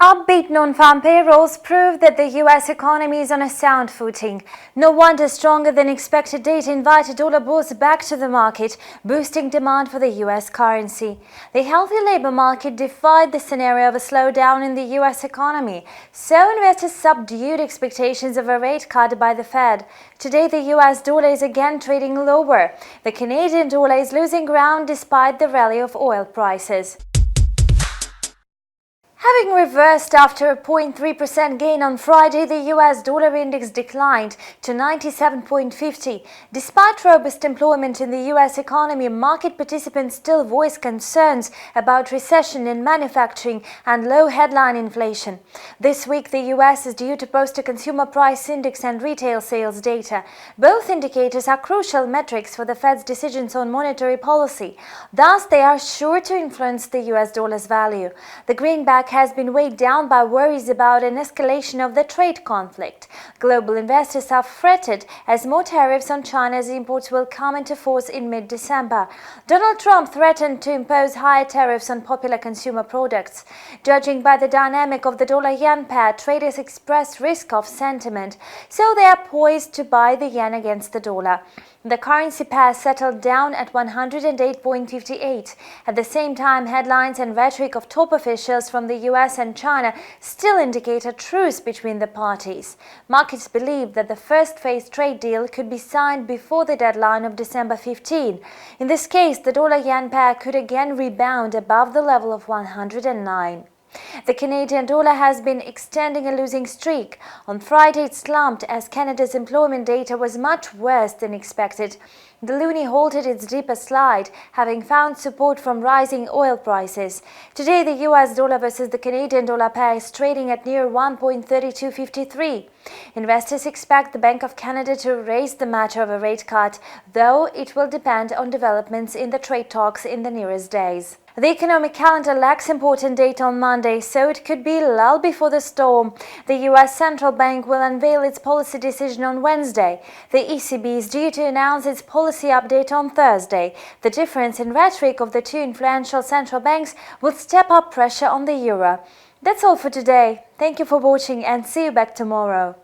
Upbeat non-farm payrolls prove that the U.S. economy is on a sound footing. No wonder stronger than expected data invited dollar bulls back to the market, boosting demand for the U.S. currency. The healthy labor market defied the scenario of a slowdown in the U.S. economy, so investors subdued expectations of a rate cut by the Fed. Today, the U.S. dollar is again trading lower. The Canadian dollar is losing ground despite the rally of oil prices. Having reversed after a 0.3% gain on Friday, the US dollar index declined to 97.50. Despite robust employment in the US economy, market participants still voice concerns about recession in manufacturing and low headline inflation. This week, the US is due to post a consumer price index and retail sales data. Both indicators are crucial metrics for the Fed's decisions on monetary policy. Thus, they are sure to influence the US dollar's value. The greenback has been weighed down by worries about an escalation of the trade conflict. Global investors have fretted as more tariffs on China's imports will come into force in mid-December. Donald Trump threatened to impose higher tariffs on popular consumer products. Judging by the dynamic of the dollar-yen pair, traders express risk of sentiment, so they are poised to buy the yen against the dollar. The currency pair settled down at 108.58. At the same time, headlines and rhetoric of top officials from the US and China still indicate a truce between the parties. Markets believe that the first phase trade deal could be signed before the deadline of December 15. In this case, the dollar-yen pair could again rebound above the level of 109. The Canadian dollar has been extending a losing streak. On Friday, it slumped as Canada's employment data was much worse than expected. The loonie halted its deeper slide, having found support from rising oil prices. Today, the US dollar versus the Canadian dollar pair is trading at near 1.3253. Investors expect the Bank of Canada to raise the matter of a rate cut, though it will depend on developments in the trade talks in the nearest days. The economic calendar lacks important data on Monday, so it could be lull before the storm. The U.S. Central Bank will unveil its policy decision on Wednesday. The ECB is due to announce its policy update on Thursday. The difference in rhetoric of the two influential central banks will step up pressure on the euro. That's all for today. Thank you for watching and see you back tomorrow.